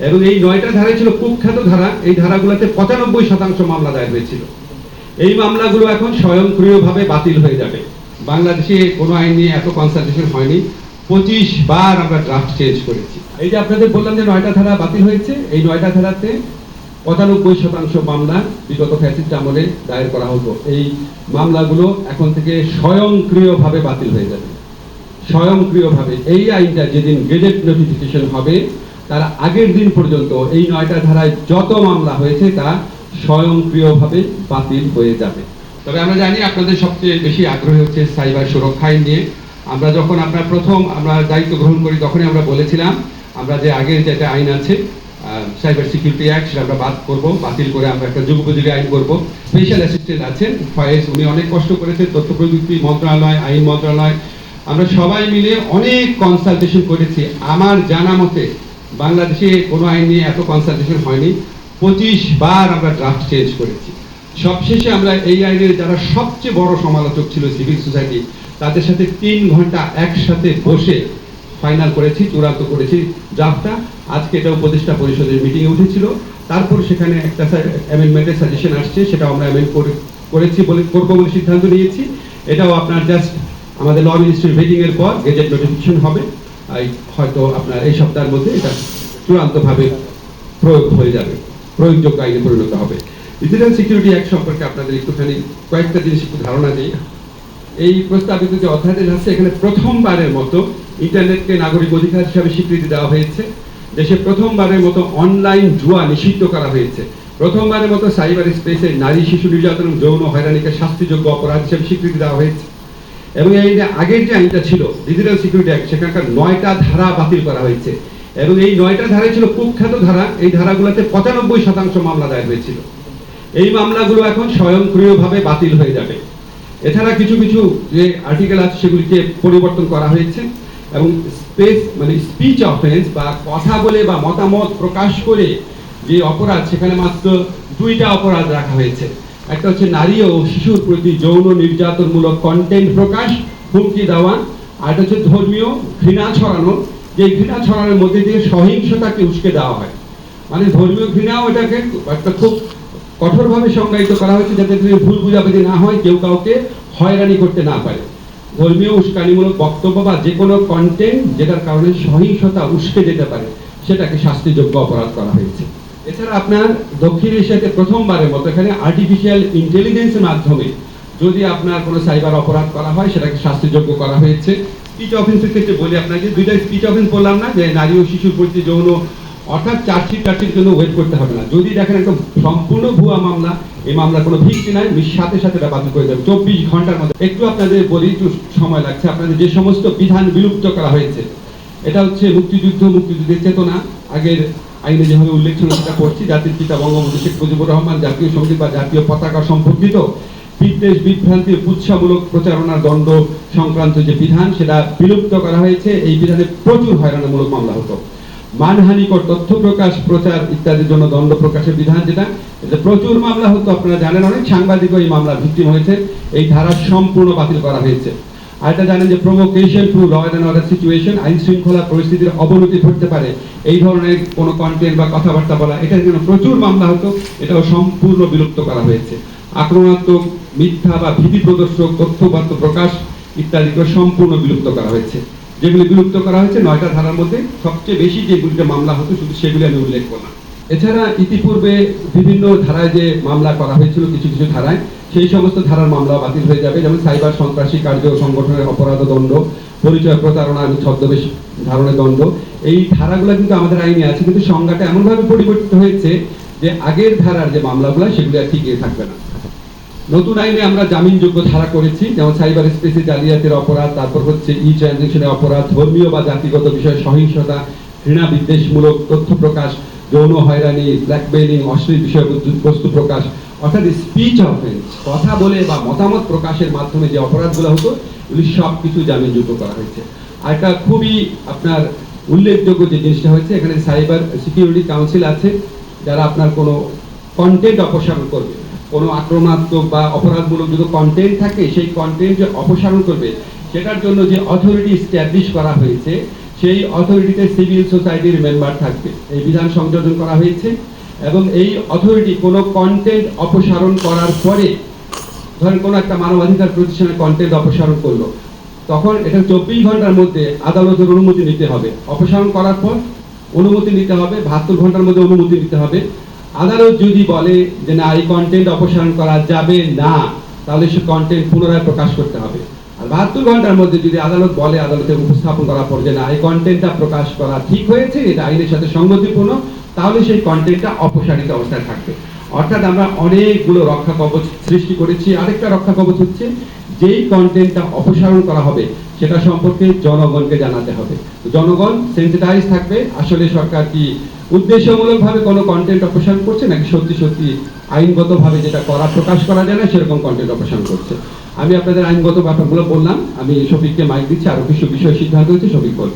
এবং এই 9টা ধারাই ছিল কুখ্যাত ধারা। এই ধারাগুলোতে 95% মামলা দায়ের হয়েছিল। এই মামলাগুলো এখন স্বয়ংক্রিয়ভাবে বাতিল হয়ে যাবে। বাংলাদেশে কোনো আইন নিয়ে এত কনসালটেশন হয়নি। 25 বার আমরা ড্রাফট চেঞ্জ করেছি। এই যে আপনাদের বললাম যে 9টা ধারা বাতিল হয়েছে, এই 9টা ধারাতে 95% মামলা বিগত ফ্যাসিস্ট আমলে দায়ের করা হতো। এই মামলাগুলো এখন থেকে স্বয়ংক্রিয়ভাবে বাতিল হয়ে যাবে। স্বয়ংক্রিয়ভাবে এই আইনটা যেদিন গেজেট নোটিফিকেশন হবে তার আগের দিন পর্যন্ত এই 9টা ধারায় যত মামলা হয়েছে তা স্বয়ংক্রিয়ভাবে বাতিল হয়ে যাবে। তবে আমরা জানি আপনাদের সবচেয়ে বেশি আগ্রহ হচ্ছে সাইবার সুরক্ষা আইন নিয়ে। আমরা যখন আমরা দায়িত্ব গ্রহণ করি তখনই আমরা বলেছিলাম আমরা যে আগের যেটা আইন আছে সাইবার সিকিউরিটি অ্যাক্ট সেটা আমরা বাতিল করে আমরা একটা যুগোপযোগী আইন করব। স্পেশাল অ্যাসিস্ট্যান্ট আছেন ফয়েজ, উনি অনেক কষ্ট করেছেন, তথ্য প্রযুক্তি মন্ত্রণালয়, আইন মন্ত্রণালয়, আমরা সবাই মিলে অনেক কনসালটেশন করেছি। আমার জানা মতে বাংলাদেশে কোনো আইন নিয়ে এত কনসালটেশন হয়নি। 25 বার আমরা ড্রাফট চেঞ্জ করেছি। সবশেষে আমরা এই আইনের যারা সবচেয়ে বড় সমালোচক ছিল সিভিল সোসাইটি, তাদের সাথে 3 ঘন্টা একসাথে বসে ফাইনাল করেছি, চূড়ান্ত করেছি ড্রাফটটা। আজকে এটা উপদেষ্টা পরিষদের মিটিংয়ে উঠেছিল, তারপর সেখানে একটা অ্যামেন্ডমেন্টের সাজেশন আসছে, সেটাও আমরা করবো বলে সিদ্ধান্ত নিয়েছি। এটাও আপনার জাস্ট আমাদের ল মিনিস্ট্রির মিটিংয়ের পর গেজেট নোটিফিকেশন হবে। হয়তো আপনার এই সপ্তাহের মধ্যে এটা চূড়ান্তভাবে প্রয়োগ হয়ে যাবে, প্রয়োগযোগ্য আইনে পরিণত হবে। ডিজিটাল সিকিউরিটি অ্যাক্ট সম্পর্কে আপনাদের একটুখানি কয়েকটা জিনিস একটু ধারণা দিই। এই প্রস্তাবিত যে অধ্যাদেশ আছে এখানে প্রথমবারের মতো ইন্টারনেটকে নাগরিক অধিকার হিসাবে স্বীকৃতি দেওয়া হয়েছে। দেশে প্রথমবারের মতো অনলাইন জুয়া নিষিদ্ধ করা হয়েছে। প্রথমবারের মতো সাইবার স্পেসে নারী শিশু নির্যাতন যৌন হয়রানিকে শাস্তিযোগ্য অপরাধ হিসেবে স্বীকৃতি দেওয়া হয়েছে। এবং এই আগের যে আইনটা ছিল ডিজিটাল সিকিউরিটি অ্যাক্ট, সেখানকার 9টা ধারা বাতিল করা হয়েছে। এবং এই 9টা ধারাই ছিল কুখ্যাত ধারা। এই ধারাগুলোতে 95% মামলা দায়ের হয়েছিল। এই মামলাগুলো এখন স্বয়ংক্রিয়ভাবে বাতিল হয়ে যাবে। এছাড়া কিছু কিছু যে আর্টিকেল আছে সেগুলিকে পরিবর্তন করা হয়েছে এবং স্পিচ অফেন্স বা কথা বলে বা মতামত প্রকাশ করে যে অপরাধ, সেখানে মাত্র 2টা অপরাধ রাখা হয়েছে। একটা হচ্ছে নারী ও শিশুর প্রতি যৌন নির্যাতনমূলক কন্টেন্ট প্রকাশ, হুমকি দেওয়া, আর একটা হচ্ছে ধর্মীয় ঘৃণা ছড়ানো, যে ঘৃণা ছড়ানোর মধ্যে দিয়ে সহিংসতাকে উস্কে দেওয়া হয়। মানে ধর্মীয় ঘৃণাও এটাকে একটা খুব কঠোরভাবে সংজ্ঞায়িত করা হয়েছে যাতে ভুল বুঝাবুঝি না হয়, কেউ কাউকে হয়রানি করতে না পারে। ধর্মীয় উস্কানিমূলক বক্তব্য বা যে কোনো কন্টেন্ট যেটার কারণে সহিংসতা উস্কে যেতে পারে সেটাকে শাস্তিযোগ্য অপরাধ করা হয়েছে। এছাড়া আপনার দক্ষিণ এশিয়াতে প্রথমবারের মতো এখানে আর্টিফিশিয়াল ইন্টেলিজেন্সের মাধ্যমে যদি আপনার কোনো সাইবার অপরাধ করা হয় সেটাকে শাস্তিযোগ্য করা হয়েছে। স্পিচ অফেন্সের ক্ষেত্রে বলি আপনাকে, 2টা স্পিচ অফেন্স বললাম না, যে নারী ও শিশুর প্রতি যৌন, অর্থাৎ চার্জশিটের জন্য ওয়েট করতে হবে না। যদি দেখেন একদম সম্পূর্ণ ভুয়া মামলা, এই মামলা কোনো ভিত্তি নাই, সাথে সাথে এটা বাতিল করে যাবে 24 ঘন্টার মধ্যে। একটু আপনাদের বলি, একটু সময় লাগছে। আপনাদের যে সমস্ত বিধান বিলুপ্ত করা হয়েছে, এটা হচ্ছে মুক্তিযুদ্ধের চেতনা, আগের আইনে যেভাবে উল্লেখ ছিল সেটা করছি। জাতির পিতা বঙ্গবন্ধু শেখ মুজিবুর রহমান, জাতীয় সঙ্গীত বা জাতীয় পতাকা সম্পর্কিত বিদ্বেষ বিভ্রান্তির উৎসাহমূলক প্রচারণার দণ্ড সংক্রান্ত যে বিধান, সেটা বিলুপ্ত করা হয়েছে। এই বিধানে প্রচুর হয়রানিমূলক মামলা হতো। মানহানিকর তথ্য প্রকাশ, প্রচার ইত্যাদির জন্য দণ্ড প্রকাশের বিধান, যেটা প্রচুর মামলা হতো। আপনারা জানেন অনেক সাংবাদিকও এই মামলার ভিক্টিম হয়েছে। এই ধারা সম্পূর্ণ বাতিল করা হয়েছে। আর এটা জানেন যে provocation to law and order situation, আইন শৃঙ্খলা পরিস্থিতির অবনতি ঘটতে পারে এই ধরনের কোনো কন্টেন্ট বা কথাবার্তা বলা, এটার জন্য প্রচুর মামলা হতো। এটাও সম্পূর্ণ বিলুপ্ত করা হয়েছে। আক্রমণাত্মক, মিথ্যা বা ভীতি প্রদর্শক তথ্যবার্তা প্রকাশ ইত্যাদিকে সম্পূর্ণ বিলুপ্ত করা হয়েছে। যেগুলি বিলুপ্ত করা হয়েছে 9টা ধারার মধ্যে সবচেয়ে বেশি যেগুলিতে মামলা হতো শুধু সেগুলি আমি উল্লেখ করলাম। এছাড়া ইতিপূর্বে বিভিন্ন ধারায় যে মামলা করা হয়েছিল, কিছু কিছু ধারায় সেই সমস্ত ধারার মামলা বাতিল হয়ে যাবে। যেমন সাইবার সন্ত্রাসী কার্য সংগঠনের অপরাধ দণ্ড, পরিচয় প্রতারণা ছদ্মবেশ ধারণের দণ্ড, এই ধারাগুলো কিন্তু আমাদের আইনে আছে, কিন্তু সংজ্ঞাটা এমনভাবে পরিবর্তিত হয়েছে যে আগের ধারার যে মামলাগুলো সেগুলি আর টিকে থাকবে না। নতুন আইনে আমরা জামিনযোগ্য ধারা করেছি, যেমন সাইবার স্পেসে জালিয়াতির অপরাধ, তারপর হচ্ছে ই ট্রানজেকশনের অপরাধ, ধর্মীয় বা জাতিগত বিষয়ে সহিংসতা, ঘৃণা বিদ্বেষমূলক তথ্য প্রকাশ, যৌন হয়রানি, ব্ল্যাকমেইলিং, অশ্লীল বিষয়বস্তু প্রকাশ, অর্থাৎ স্পিচ অফেন্স, কথা বলে বা মতামত প্রকাশের মাধ্যমে যে অপরাধগুলো হতো এগুলি সব কিছু জামিনযোগ্য করা হয়েছে। আর একটা খুবই আপনার উল্লেখযোগ্য যে জিনিসটা হয়েছে, এখানে সাইবার সিকিউরিটি কাউন্সিল আছে, যারা আপনার কোনো কন্টেন্ট অপসারণ করবে, কোনো আক্রমণাত্মক বা অপরাধমূলক যদি কন্টেন্ট থাকে সেই কন্টেন্ট যে অপসারণ করবে সেটার জন্য যে অথরিটি এস্টাবলিশ করা হয়েছে, সেই অথরিটিতে সিভিল সোসাইটির মেম্বার থাকবে। এই বিধান সংযোজন করা হয়েছে এবং এই অথরিটি কোনো কন্টেন্ট অপসারণ করার পরে, ধরেন কোনো একটা মানবাধিকার প্রতিষ্ঠানের কন্টেন্ট অপসারণ করলো, তখন এটা 24 ঘন্টার মধ্যে আদালতের অনুমতি নিতে হবে। অপসারণ করার পর অনুমতি নিতে হবে, 72 ঘন্টার মধ্যে অনুমতি নিতে হবে। আদালত যদি বলে যে না, এই কন্টেন্ট অপসারণ করা যাবে না, তাহলে সে কন্টেন্ট পুনরায় প্রকাশ করতে হবে। আর 72 ঘন্টার মধ্যে যদি আদালত বলে, আদালতে উপস্থাপন করার পর যে না, এই কন্টেন্টটা প্রকাশ করা ঠিক হয়েছে, এটা আইনের সাথে সংগতিপূর্ণ, তাহলে সেই কন্টেন্টটা অপসারিত অবস্থায় থাকবে। অর্থাৎ আমরা অনেকগুলো রক্ষা কবচ সৃষ্টি করেছি। আরেকটা রক্ষা কবচ হচ্ছে, যেই কন্টেন্টটা অপসারণ করা হবে সেটা সম্পর্কে জনগণকে জানাতে হবে। জনগণ সেন্সিটাইজ থাকবে, আসলে সরকার কি উদ্দেশ্যমূলকভাবে কোনো কন্টেন্ট অপসারণ করছে নাকি সত্যি সত্যি আইনগতভাবে যেটা করা প্রকাশ করা যায় না সেরকম কন্টেন্ট অপসারণ করছে। আমি আপনাদের আইনগত ব্যাপারগুলো বললাম। আমি শফিককে মাইক দিচ্ছি, আরো কিছু বিষয় সিদ্ধান্ত হচ্ছে, শফিক বল।